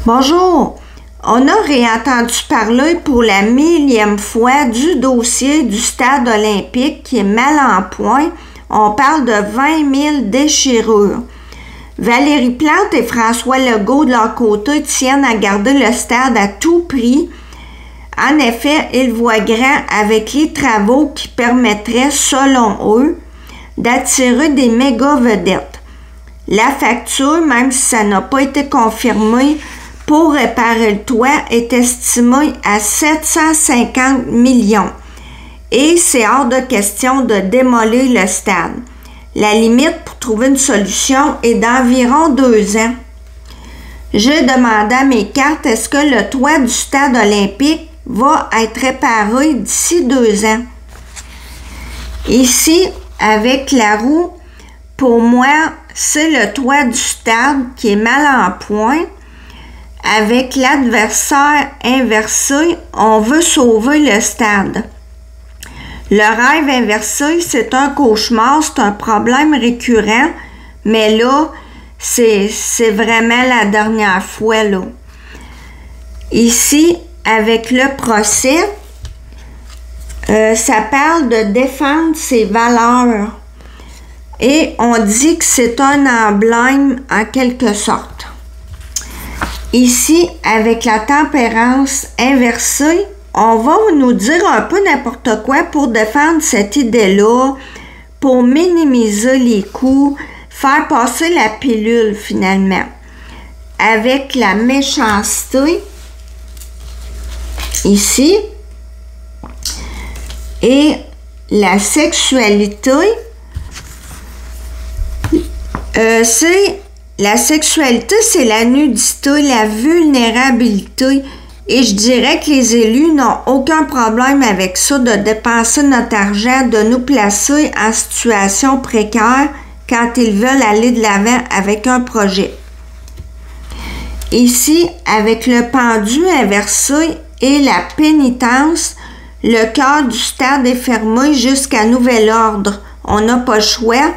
Bonjour, on a réentendu parler pour la 1000e fois du dossier du stade olympique qui est mal en point. On parle de 20 000 déchirures. Valérie Plante et François Legault, de leur côté, tiennent à garder le stade à tout prix. En effet, ils voient grand avec les travaux qui permettraient, selon eux, d'attirer des méga vedettes. La facture, même si ça n'a pas été confirmé, pour réparer le toit est estimée à 750 millions. Et c'est hors de question de démolir le stade. La limite pour trouver une solution est d'environ 2 ans. J'ai demandé à mes cartes, est-ce que le toit du stade olympique va être réparé d'ici 2 ans? Ici, avec la roue, pour moi, c'est le toit du stade qui est mal en point. Avec l'adversaire inversé, on veut sauver le stade. Le rêve inversé, c'est un cauchemar, c'est un problème récurrent, mais là, c'est vraiment la dernière fois, là. Ici, avec le procès, ça parle de défendre ses valeurs. Et on dit que c'est un emblème en quelque sorte. Ici, avec la tempérance inversée, on va nous dire un peu n'importe quoi pour défendre cette idée-là, pour minimiser les coûts, faire passer la pilule finalement. Avec la méchanceté, ici, et la sexualité, la sexualité, c'est la nudité, la vulnérabilité. Et je dirais que les élus n'ont aucun problème avec ça, de dépenser notre argent, de nous placer en situation précaire quand ils veulent aller de l'avant avec un projet. Ici, avec le pendu inversé et la pénitence, le cœur du stade est fermé jusqu'à nouvel ordre. On n'a pas le choix.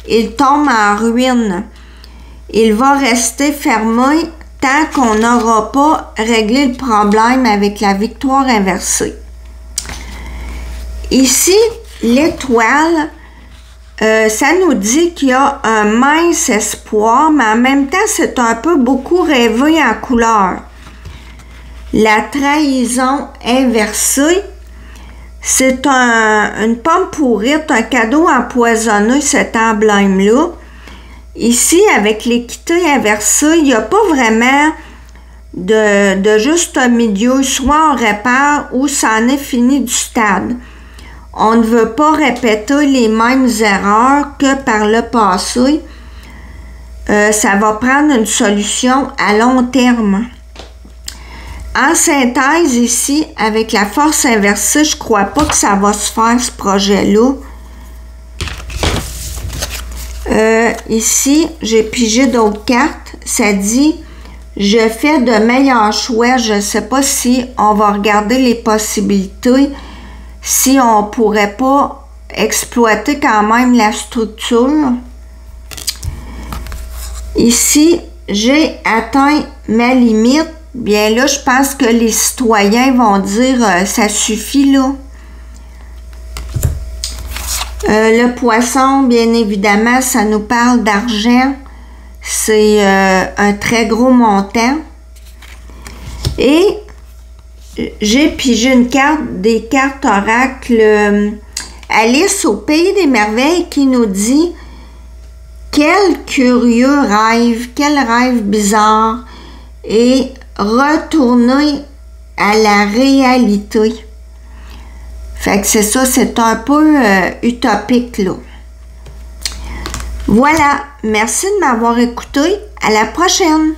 Il tombe en ruine. Il va rester fermé tant qu'on n'aura pas réglé le problème avec la victoire inversée. Ici, l'étoile, ça nous dit qu'il y a un mince espoir, mais en même temps, c'est un peu beaucoup rêvé en couleur. La trahison inversée, c'est une pomme pourrite, un cadeau empoisonné, cet emblème-là. Ici, avec l'équité inversée, il n'y a pas vraiment de juste un milieu. Soit on répare ou ça en est fini du stade. On ne veut pas répéter les mêmes erreurs que par le passé. Ça va prendre une solution à long terme. En synthèse, ici, avec la force inversée, je ne crois pas que ça va se faire, ce projet-là. Ici, j'ai pigé d'autres cartes. Ça dit, je fais de meilleurs choix. Je ne sais pas si on va regarder les possibilités, si on ne pourrait pas exploiter quand même la structure. Ici, j'ai atteint ma limite. Bien là, je pense que les citoyens vont dire ça suffit là. Le poisson, bien évidemment, ça nous parle d'argent. C'est un très gros montant. Et j'ai pigé une carte, des cartes oracle Alice au pays des merveilles qui nous dit quel curieux rêve, quel rêve bizarre, et retourner à la réalité. Fait que c'est ça, c'est un peu utopique, là. Voilà, merci de m'avoir écouté. À la prochaine!